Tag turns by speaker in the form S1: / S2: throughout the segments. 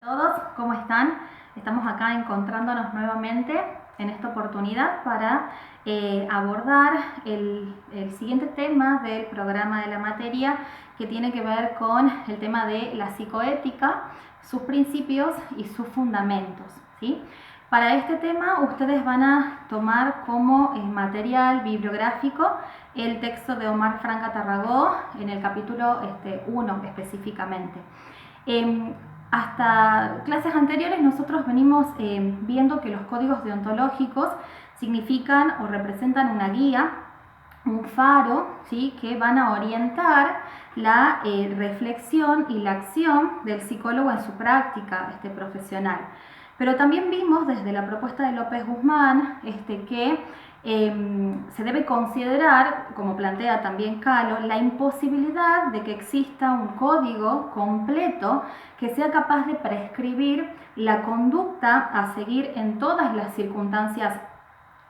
S1: Todos, ¿cómo están? Estamos acá encontrándonos nuevamente en esta oportunidad para abordar el siguiente tema del programa de la materia, que tiene que ver con el tema de la psicoética, sus principios y sus fundamentos, ¿sí? Para este tema ustedes van a tomar como material bibliográfico el texto de Omar Franca Tarragó en el capítulo 1 específicamente. Hasta clases anteriores nosotros venimos viendo que los códigos deontológicos significan o representan una guía, un faro, ¿sí?, que van a orientar la reflexión y la acción del psicólogo en su práctica profesional. Pero también vimos desde la propuesta de López Guzmán que se debe considerar, como plantea también Calo, la imposibilidad de que exista un código completo que sea capaz de prescribir la conducta a seguir en todas las circunstancias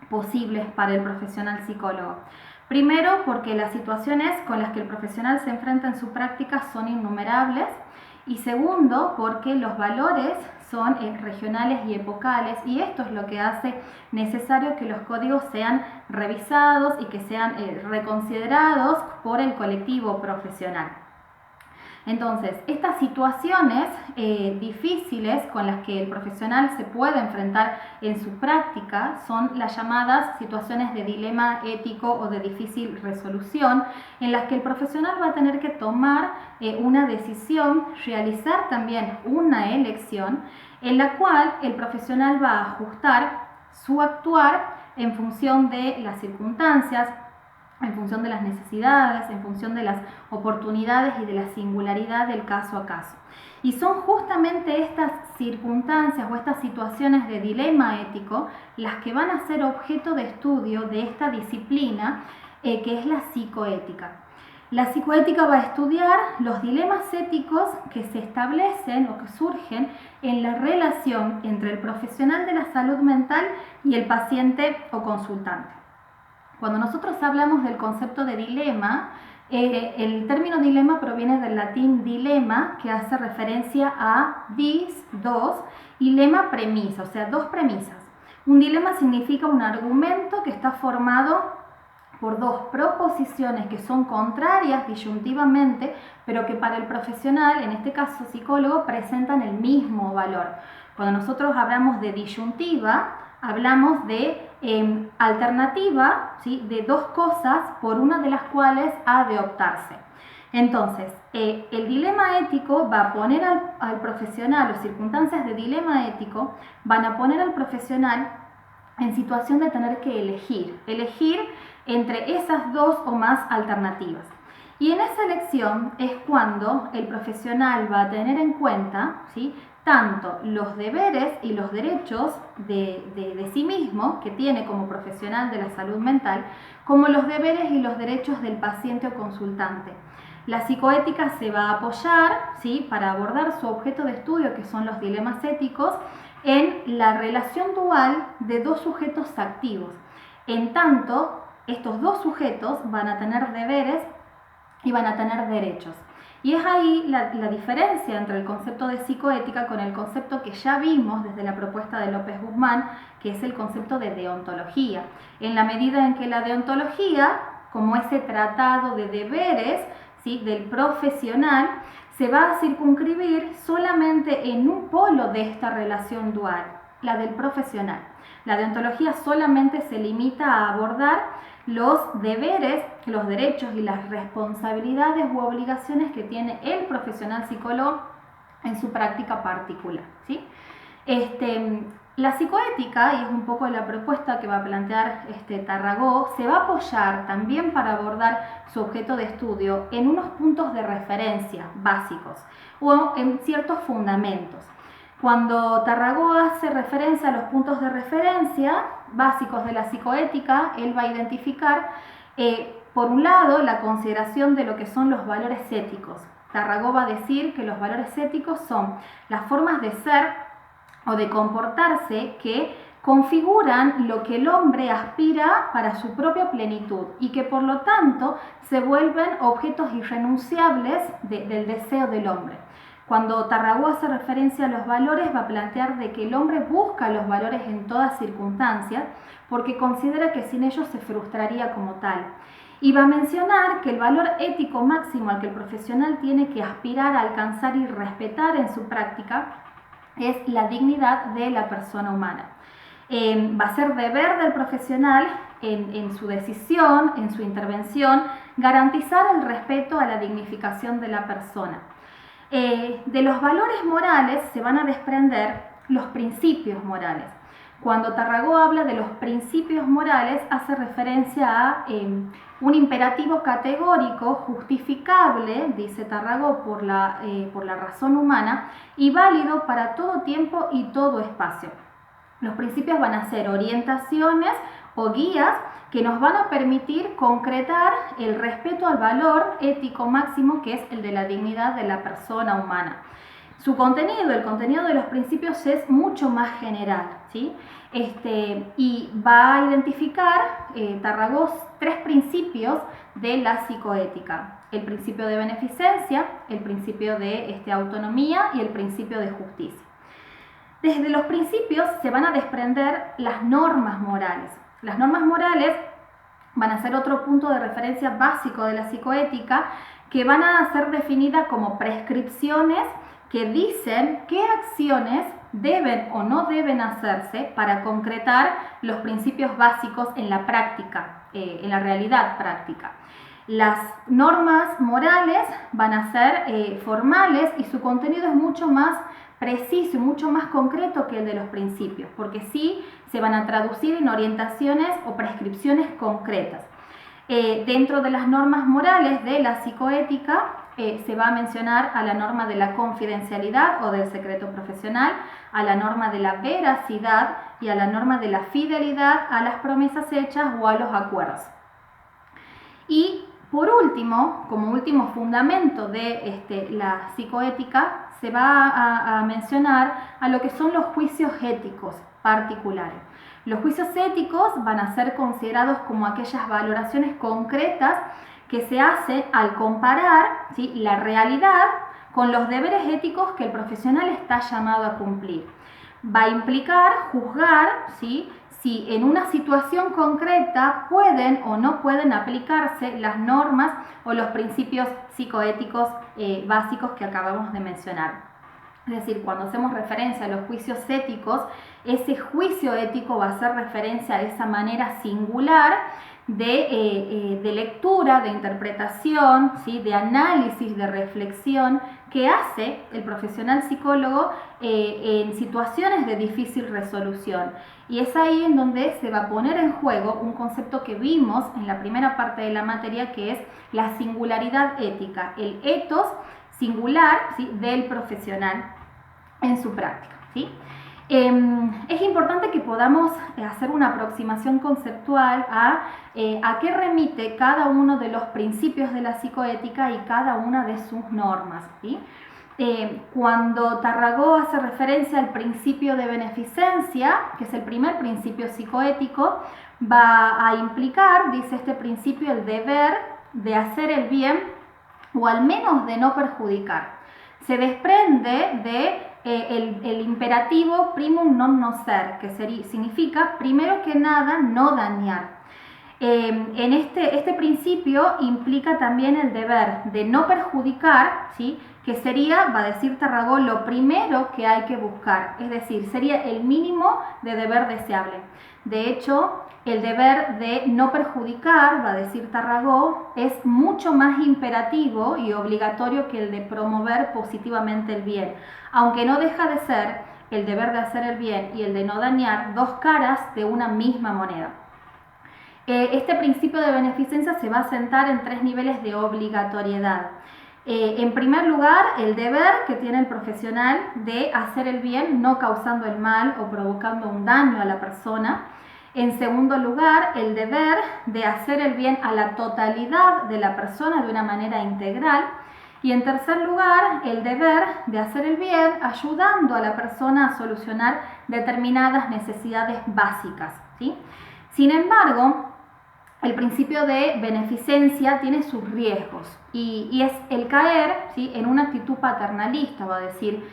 S1: posibles para el profesional psicólogo. Primero, porque las situaciones con las que el profesional se enfrenta en su práctica son innumerables, y segundo, porque los valores son regionales y epocales, y esto es lo que hace necesario que los códigos sean revisados y que sean reconsiderados por el colectivo profesional. Entonces, estas situaciones difíciles con las que el profesional se puede enfrentar en su práctica son las llamadas situaciones de dilema ético o de difícil resolución, en las que el profesional va a tener que tomar una decisión, realizar también una elección, en la cual el profesional va a ajustar su actuar en función de las circunstancias, en función de las necesidades, en función de las oportunidades y de la singularidad del caso a caso. Y son justamente estas circunstancias o estas situaciones de dilema ético las que van a ser objeto de estudio de esta disciplina que es la psicoética. La psicoética va a estudiar los dilemas éticos que se establecen o que surgen en la relación entre el profesional de la salud mental y el paciente o consultante. Cuando nosotros hablamos del concepto de dilema, el término dilema proviene del latín dilema, que hace referencia a dis, dos, y lema, premisa, o sea, dos premisas. Un dilema significa un argumento que está formado por dos proposiciones que son contrarias disyuntivamente, pero que para el profesional, en este caso psicólogo, presentan el mismo valor. Cuando nosotros hablamos de disyuntiva, hablamos de alternativa, ¿sí?, de dos cosas por una de las cuales ha de optarse. Entonces, el dilema ético va a poner al profesional, o circunstancias de dilema ético, van a poner al profesional en situación de tener que elegir entre esas dos o más alternativas. Y en esa elección es cuando el profesional va a tener en cuenta, ¿sí?, tanto los deberes y los derechos de sí mismo, que tiene como profesional de la salud mental, como los deberes y los derechos del paciente o consultante. La psicoética se va a apoyar, ¿sí?, para abordar su objeto de estudio, que son los dilemas éticos, en la relación dual de dos sujetos activos. En tanto, estos dos sujetos van a tener deberes y van a tener derechos. Y es ahí la diferencia entre el concepto de psicoética con el concepto que ya vimos desde la propuesta de López Guzmán, que es el concepto de deontología. En la medida en que la deontología, como ese tratado de deberes, ¿sí?, del profesional, se va a circunscribir solamente en un polo de esta relación dual, la del profesional. La deontología solamente se limita a abordar los deberes, los derechos y las responsabilidades u obligaciones que tiene el profesional psicólogo en su práctica particular, ¿sí? La psicoética, y es un poco la propuesta que va a plantear Tarragó, se va a apoyar también para abordar su objeto de estudio en unos puntos de referencia básicos o en ciertos fundamentos. Cuando Tarragó hace referencia a los puntos de referencia básicos de la psicoética, él va a identificar, por un lado, la consideración de lo que son los valores éticos. Tarragó va a decir que los valores éticos son las formas de ser o de comportarse que configuran lo que el hombre aspira para su propia plenitud y que por lo tanto se vuelven objetos irrenunciables del deseo del hombre. Cuando Tarragó hace referencia a los valores, va a plantear de que el hombre busca los valores en todas circunstancias porque considera que sin ellos se frustraría como tal. Y va a mencionar que el valor ético máximo al que el profesional tiene que aspirar a alcanzar y respetar en su práctica es la dignidad de la persona humana. Va a ser deber del profesional en su decisión, en su intervención, garantizar el respeto a la dignificación de la persona. De los valores morales se van a desprender los principios morales. Cuando Tarragó habla de los principios morales, hace referencia a un imperativo categórico, justificable, dice Tarragó, por la razón humana y válido para todo tiempo y todo espacio. Los principios van a ser orientaciones o guías que nos van a permitir concretar el respeto al valor ético máximo, que es el de la dignidad de la persona humana. Su contenido, el contenido de los principios es mucho más general, ¿sí? Y va a identificar Tarragó 3 principios de la psicoética: el principio de beneficencia, el principio de autonomía y el principio de justicia. Desde los principios se van a desprender las normas morales. Las normas morales van a ser otro punto de referencia básico de la psicoética, que van a ser definidas como prescripciones que dicen qué acciones deben o no deben hacerse para concretar los principios básicos en la práctica, en la realidad práctica. Las normas morales van a ser formales y su contenido es mucho más preciso y mucho más concreto que el de los principios, porque sí se van a traducir en orientaciones o prescripciones concretas. Dentro de las normas morales de la psicoética se va a mencionar a la norma de la confidencialidad o del secreto profesional, a la norma de la veracidad y a la norma de la fidelidad a las promesas hechas o a los acuerdos. Y por último, como último fundamento de la psicoética, se va a mencionar a lo que son los juicios éticos particulares. Los juicios éticos van a ser considerados como aquellas valoraciones concretas que se hacen al comparar, ¿sí?, la realidad con los deberes éticos que el profesional está llamado a cumplir. Va a implicar juzgar, ¿sí?, si en una situación concreta pueden o no pueden aplicarse las normas o los principios psicoéticos básicos que acabamos de mencionar. Es decir, cuando hacemos referencia a los juicios éticos, ese juicio ético va a hacer referencia a esa manera singular de lectura, de interpretación, ¿sí?, de análisis, de reflexión que hace el profesional psicólogo en situaciones de difícil resolución. Y es ahí en donde se va a poner en juego un concepto que vimos en la primera parte de la materia, que es la singularidad ética, el ethos singular, ¿sí?, del profesional en su práctica, ¿sí? Es importante que podamos hacer una aproximación conceptual a qué remite cada uno de los principios de la psicoética y cada una de sus normas, ¿sí? Cuando Tarragó hace referencia al principio de beneficencia, que es el primer principio psicoético, va a implicar, dice este principio, el deber de hacer el bien o al menos de no perjudicar. Se desprende de el imperativo primum non nocere, que significa primero que nada no dañar. En este principio implica también el deber de no perjudicar, ¿sí?, que sería, va a decir Tarragó, lo primero que hay que buscar, es decir, sería el mínimo de deber deseable. De hecho, el deber de no perjudicar, va a decir Tarragó, es mucho más imperativo y obligatorio que el de promover positivamente el bien, aunque no deja de ser el deber de hacer el bien y el de no dañar dos caras de una misma moneda. Este principio de beneficencia se va a sentar en 3 niveles de obligatoriedad. En primer lugar, el deber que tiene el profesional de hacer el bien no causando el mal o provocando un daño a la persona. En segundo lugar, el deber de hacer el bien a la totalidad de la persona de una manera integral. Y en tercer lugar, el deber de hacer el bien ayudando a la persona a solucionar determinadas necesidades básicas, ¿sí? Sin embargo, el principio de beneficencia tiene sus riesgos y es el caer, ¿sí?, en una actitud paternalista, va a decir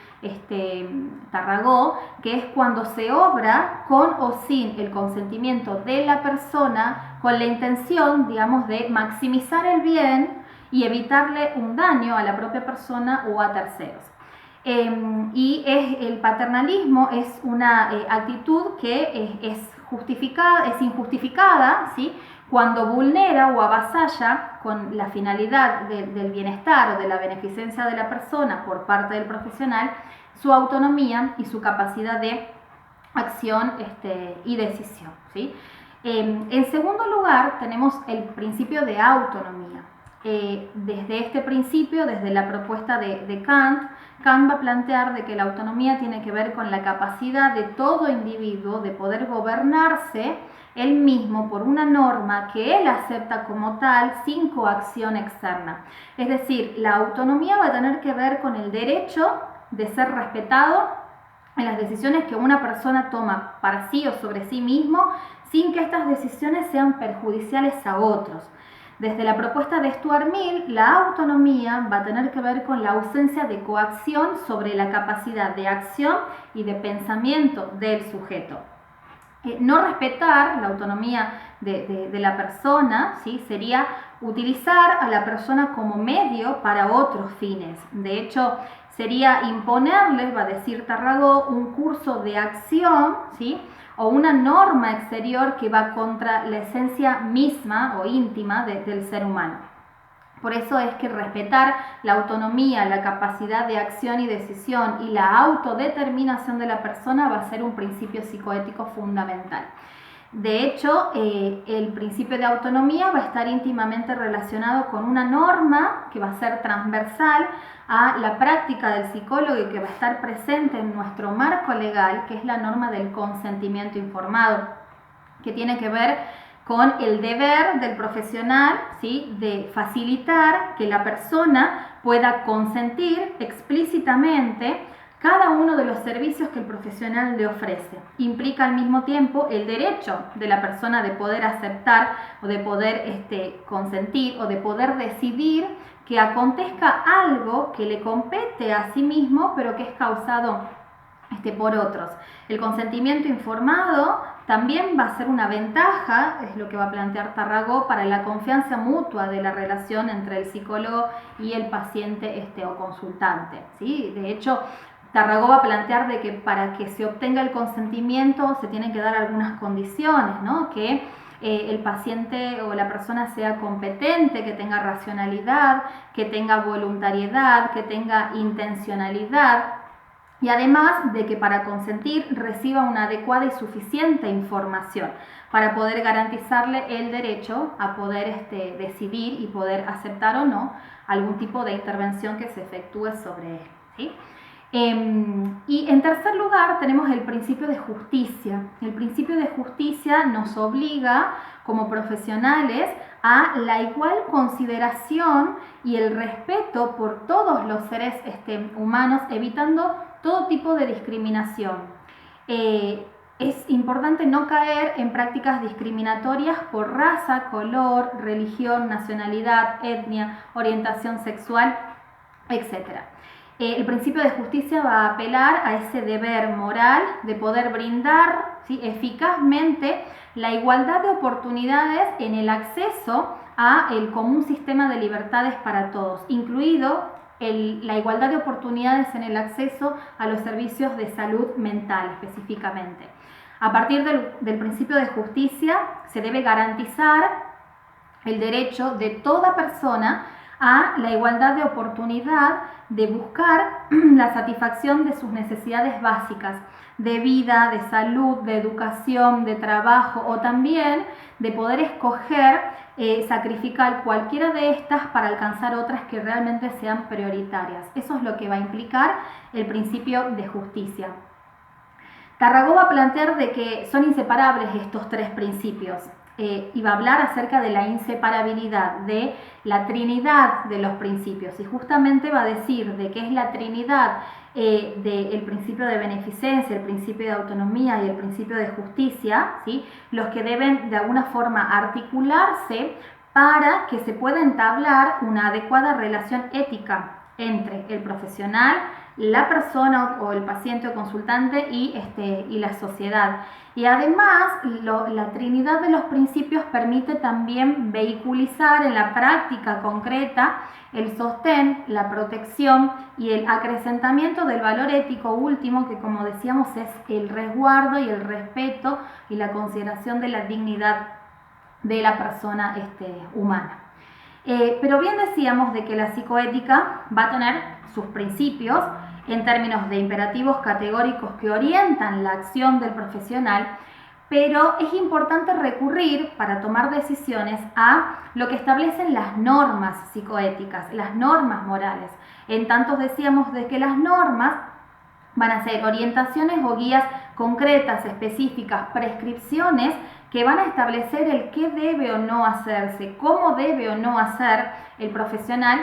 S1: Tarragó, que es cuando se obra con o sin el consentimiento de la persona con la intención, digamos, de maximizar el bien y evitarle un daño a la propia persona o a terceros. El paternalismo es una actitud que es injustificada, ¿sí?, cuando vulnera o avasalla con la finalidad del bienestar o de la beneficencia de la persona por parte del profesional su autonomía y su capacidad de acción y decisión, ¿sí? En segundo lugar, tenemos el principio de autonomía. Desde este principio, desde la propuesta de Kant va a plantear de que la autonomía tiene que ver con la capacidad de todo individuo de poder gobernarse él mismo por una norma que él acepta como tal sin coacción externa. Es decir, la autonomía va a tener que ver con el derecho de ser respetado en las decisiones que una persona toma para sí o sobre sí mismo, sin que estas decisiones sean perjudiciales a otros. Desde la propuesta de Stuart Mill, la autonomía va a tener que ver con la ausencia de coacción sobre la capacidad de acción y de pensamiento del sujeto. No respetar la autonomía de la persona, ¿sí?, sería utilizar a la persona como medio para otros fines. De hecho, sería imponerle, va a decir Tarragó, un curso de acción, ¿sí?, o una norma exterior que va contra la esencia misma o íntima del ser humano. Por eso es que respetar la autonomía, la capacidad de acción y decisión y la autodeterminación de la persona va a ser un principio psicoético fundamental. De hecho, el principio de autonomía va a estar íntimamente relacionado con una norma que va a ser transversal a la práctica del psicólogo y que va a estar presente en nuestro marco legal, que es la norma del consentimiento informado, que tiene que ver con el deber del profesional, ¿sí?, de facilitar que la persona pueda consentir explícitamente cada uno de los servicios que el profesional le ofrece. Implica al mismo tiempo el derecho de la persona de poder aceptar o de poder consentir o de poder decidir que acontezca algo que le compete a sí mismo, pero que es causado por otros. El consentimiento informado también va a ser una ventaja, es lo que va a plantear Tarragó, para la confianza mutua de la relación entre el psicólogo y el paciente o consultante, ¿sí? De hecho, Tarragó va a plantear de que para que se obtenga el consentimiento se tienen que dar algunas condiciones, ¿no? Que el paciente o la persona sea competente, que tenga racionalidad, que tenga voluntariedad, que tenga intencionalidad, y además de que para consentir reciba una adecuada y suficiente información para poder garantizarle el derecho a poder decidir y poder aceptar o no algún tipo de intervención que se efectúe sobre él, ¿sí? Y en tercer lugar tenemos el principio de justicia. El principio de justicia nos obliga como profesionales a la igual consideración y el respeto por todos los seres humanos, evitando todo tipo de discriminación. Es importante no caer en prácticas discriminatorias por raza, color, religión, nacionalidad, etnia, orientación sexual, etc. El principio de justicia va a apelar a ese deber moral de poder brindar, ¿sí?, eficazmente la igualdad de oportunidades en el acceso a el común sistema de libertades para todos, incluido la igualdad de oportunidades en el acceso a los servicios de salud mental específicamente. A partir del principio de justicia se debe garantizar el derecho de toda persona a la igualdad de oportunidad de buscar la satisfacción de sus necesidades básicas de vida, de salud, de educación, de trabajo, o también de poder escoger sacrificar cualquiera de estas para alcanzar otras que realmente sean prioritarias. Eso es lo que va a implicar el principio de justicia. Tarragó va a plantear de que son inseparables estos tres principios. y va a hablar acerca de la inseparabilidad, de la trinidad de los principios, y justamente va a decir de qué es la trinidad del principio de beneficencia, el principio de autonomía y el principio de justicia, ¿sí? Los que deben de alguna forma articularse para que se pueda entablar una adecuada relación ética entre el profesional, la persona o el paciente o consultante y la sociedad. Y además, la trinidad de los principios permite también vehiculizar en la práctica concreta el sostén, la protección y el acrecentamiento del valor ético último, que como decíamos es el resguardo y el respeto y la consideración de la dignidad de la persona humana. Pero bien decíamos de que la psicoética va a tener sus principios en términos de imperativos categóricos que orientan la acción del profesional, pero es importante recurrir para tomar decisiones a lo que establecen las normas psicoéticas, las normas morales. En tanto decíamos de que las normas van a ser orientaciones o guías concretas, específicas, prescripciones que van a establecer el qué debe o no hacerse, cómo debe o no hacer el profesional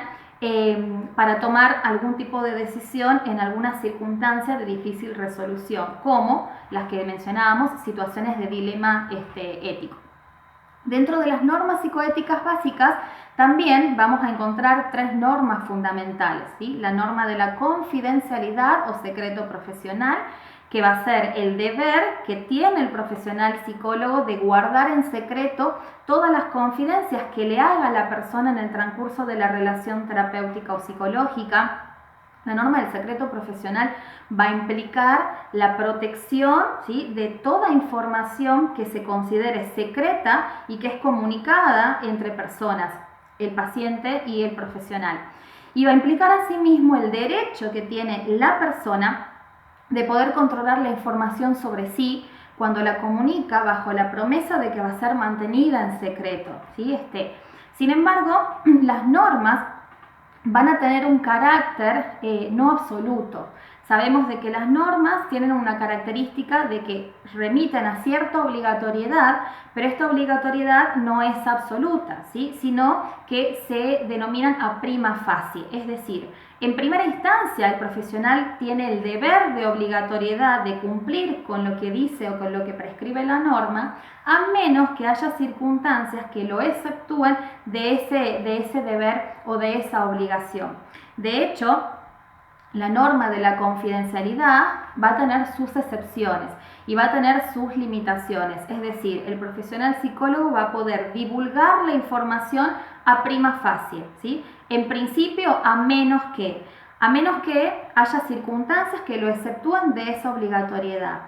S1: para tomar algún tipo de decisión en alguna circunstancia de difícil resolución, como las que mencionábamos, situaciones de dilema ético. Dentro de las normas psicoéticas básicas también vamos a encontrar 3 normas fundamentales, ¿sí? La norma de la confidencialidad o secreto profesional, que va a ser el deber que tiene el profesional psicólogo de guardar en secreto todas las confidencias que le haga a la persona en el transcurso de la relación terapéutica o psicológica. La norma del secreto profesional va a implicar la protección, ¿sí?, de toda información que se considere secreta y que es comunicada entre personas, el paciente y el profesional. Y va a implicar asimismo el derecho que tiene la persona de poder controlar la información sobre sí cuando la comunica bajo la promesa de que va a ser mantenida en secreto, ¿sí? Sin embargo, las normas van a tener un carácter no absoluto. Sabemos de que las normas tienen una característica de que remiten a cierta obligatoriedad, pero esta obligatoriedad no es absoluta, ¿sí?, sino que se denominan a prima facie, es decir, en primera instancia el profesional tiene el deber de obligatoriedad de cumplir con lo que dice o con lo que prescribe la norma, a menos que haya circunstancias que lo exceptúen de ese deber o de esa obligación. De hecho, la norma de la confidencialidad va a tener sus excepciones y va a tener sus limitaciones, es decir, el profesional psicólogo va a poder divulgar la información a prima facie, ¿sí?, en principio a menos que haya circunstancias que lo exceptúen de esa obligatoriedad.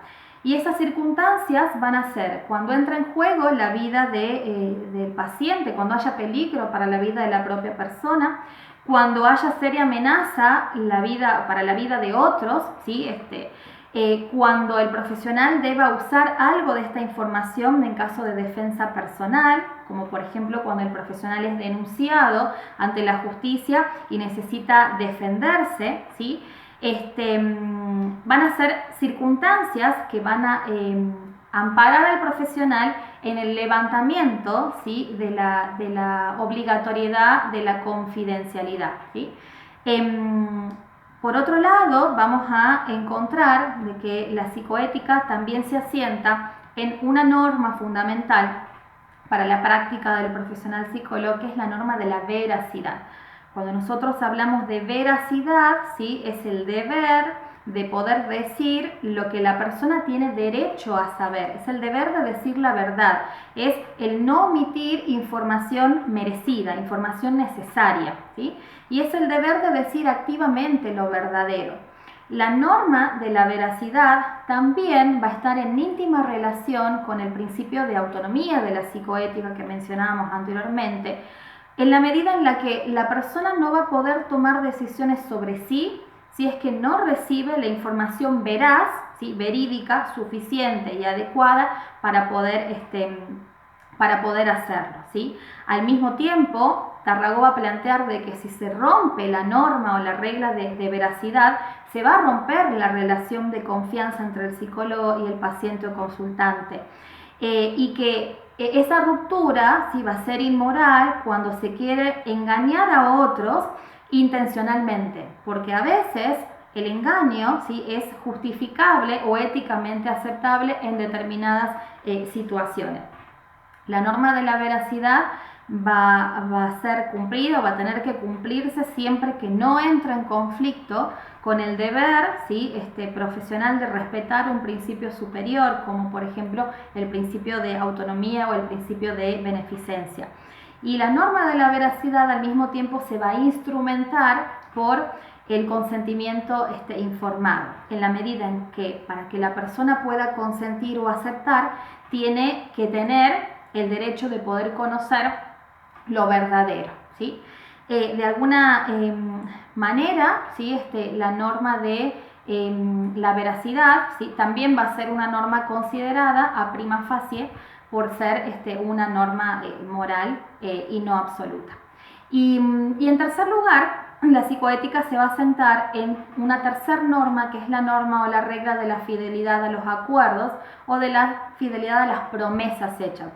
S1: Y esas circunstancias van a ser cuando entra en juego la vida del paciente, cuando haya peligro para la vida de la propia persona, cuando haya seria amenaza para la vida de otros, ¿sí?, cuando el profesional deba usar algo de esta información en caso de defensa personal, como por ejemplo cuando el profesional es denunciado ante la justicia y necesita defenderse, ¿sí?, van a ser circunstancias que van a amparar al profesional en el levantamiento, ¿sí?, de la obligatoriedad de la confidencialidad, ¿sí? Por otro lado, vamos a encontrar de que la psicoética también se asienta en una norma fundamental para la práctica del profesional psicólogo, que es la norma de la veracidad. Cuando nosotros hablamos de veracidad, ¿sí?, es el deber de poder decir lo que la persona tiene derecho a saber, es el deber de decir la verdad, es el no omitir información merecida, información necesaria, ¿sí?, y es el deber de decir activamente lo verdadero. La norma de la veracidad también va a estar en íntima relación con el principio de autonomía de la psicoética que mencionábamos anteriormente, en la medida en la que la persona no va a poder tomar decisiones sobre sí si es que no recibe la información veraz, ¿sí?, verídica, suficiente y adecuada para poder hacerlo, ¿sí? Al mismo tiempo, Tarragó va a plantear de que si se rompe la norma o la regla de veracidad, se va a romper la relación de confianza entre el psicólogo y el paciente o consultante, y que esa ruptura ¿sí? va a ser inmoral cuando se quiere engañar a otros intencionalmente, porque a veces el engaño ¿sí? es justificable o éticamente aceptable en determinadas situaciones. La norma de la veracidad va a ser cumplida, va a tener que cumplirse siempre que no entre en conflicto con el deber ¿sí? Profesional de respetar un principio superior, como por ejemplo el principio de autonomía o el principio de beneficencia. Y la norma de la veracidad al mismo tiempo se va a instrumentar por el consentimiento informado, en la medida en que para que la persona pueda consentir o aceptar, tiene que tener el derecho de poder conocer lo verdadero, ¿sí? De alguna manera, ¿sí? La norma de la veracidad ¿sí? también va a ser una norma considerada a prima facie por ser una norma moral y no absoluta. Y en tercer lugar, la psicoética se va a sentar en una tercera norma, que es la norma o la regla de la fidelidad a los acuerdos o de la fidelidad a las promesas hechas,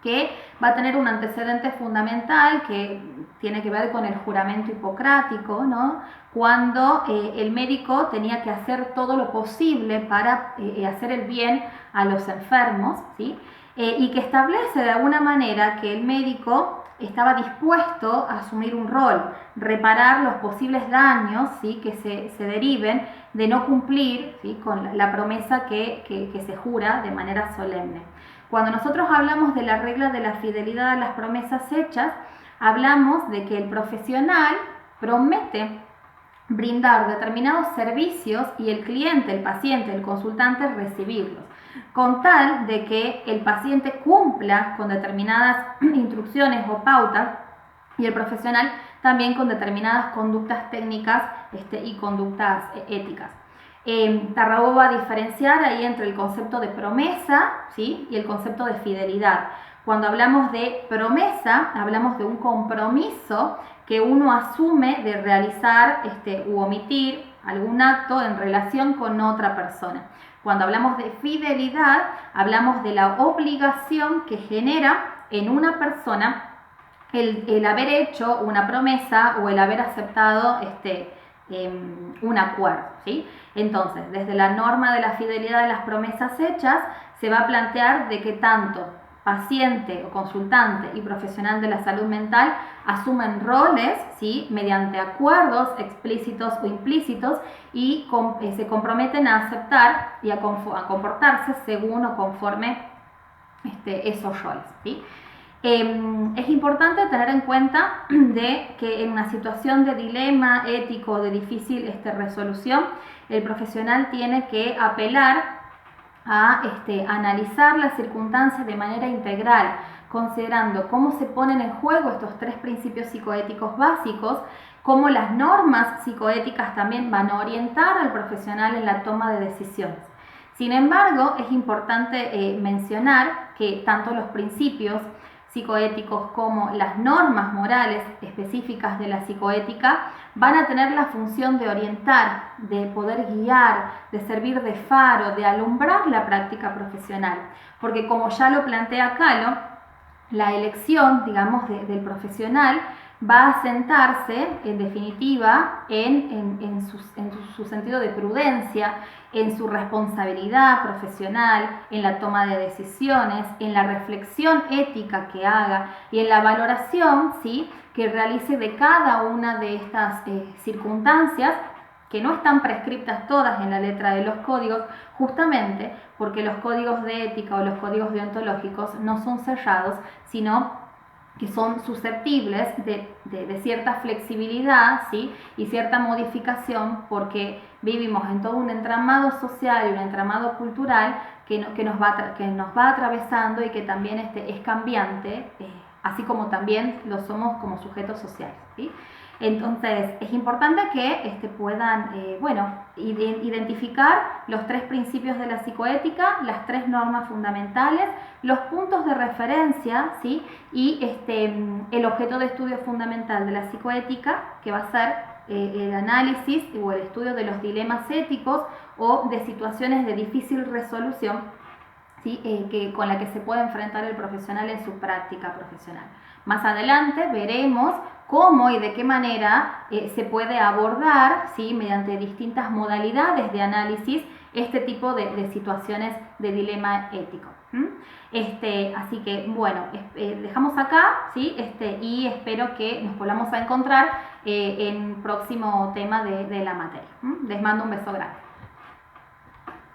S1: que va a tener un antecedente fundamental que tiene que ver con el juramento hipocrático, ¿no? Cuando el médico tenía que hacer todo lo posible para hacer el bien a los enfermos, ¿sí? Y que establece de alguna manera que el médico estaba dispuesto a asumir un rol, reparar los posibles daños ¿sí? que se deriven de no cumplir ¿sí? con la promesa que se jura de manera solemne. Cuando nosotros hablamos de la regla de la fidelidad a las promesas hechas, hablamos de que el profesional promete brindar determinados servicios y el cliente, el paciente, el consultante recibirlos, con tal de que el paciente cumpla con determinadas instrucciones o pautas y el profesional también con determinadas conductas técnicas y conductas éticas. Tarragó va a diferenciar ahí entre el concepto de promesa ¿sí? y el concepto de fidelidad. Cuando hablamos de promesa, hablamos de un compromiso que uno asume de realizar u omitir algún acto en relación con otra persona. Cuando hablamos de fidelidad, hablamos de la obligación que genera en una persona el haber hecho una promesa o el haber aceptado un acuerdo, ¿sí? Entonces, desde la norma de la fidelidad de las promesas hechas, se va a plantear de que tanto paciente o consultante y profesional de la salud mental asumen roles, ¿sí? mediante acuerdos explícitos o implícitos y se comprometen a aceptar y a comportarse según o conforme esos roles, ¿sí? Es importante tener en cuenta de que en una situación de dilema ético de difícil resolución, el profesional tiene que apelar a analizar las circunstancias de manera integral, considerando cómo se ponen en juego estos tres principios psicoéticos básicos, cómo las normas psicoéticas también van a orientar al profesional en la toma de decisiones. Sin embargo, es importante mencionar que tanto los principios psicoéticos como las normas morales específicas de la psicoética van a tener la función de orientar, de poder guiar, de servir de faro, de alumbrar la práctica profesional. Porque como ya lo plantea Calo, la elección, digamos, del profesional va a sentarse, en definitiva, en su sentido de prudencia, en su responsabilidad profesional, en la toma de decisiones, en la reflexión ética que haga y en la valoración ¿sí? que realice de cada una de estas circunstancias que no están prescriptas todas en la letra de los códigos, justamente porque los códigos de ética o los códigos deontológicos no son cerrados, sino que son susceptibles de cierta flexibilidad ¿sí? y cierta modificación, porque vivimos en todo un entramado social y un entramado cultural que nos va atravesando y que también es cambiante, así como también lo somos como sujetos sociales, ¿sí? Entonces, es importante que puedan identificar los tres principios de la psicoética, las tres normas fundamentales, los puntos de referencia, ¿sí? Y el objeto de estudio fundamental de la psicoética, que va a ser el análisis o el estudio de los dilemas éticos o de situaciones de difícil resolución, ¿sí? Con la que se puede enfrentar el profesional en su práctica profesional. Más adelante veremos cómo y de qué manera se puede abordar, ¿sí? Mediante distintas modalidades de análisis este tipo de situaciones de dilema ético. Así que bueno, dejamos acá, ¿sí? Y espero que nos volvamos a encontrar en próximo tema de la materia. Les mando un beso grande.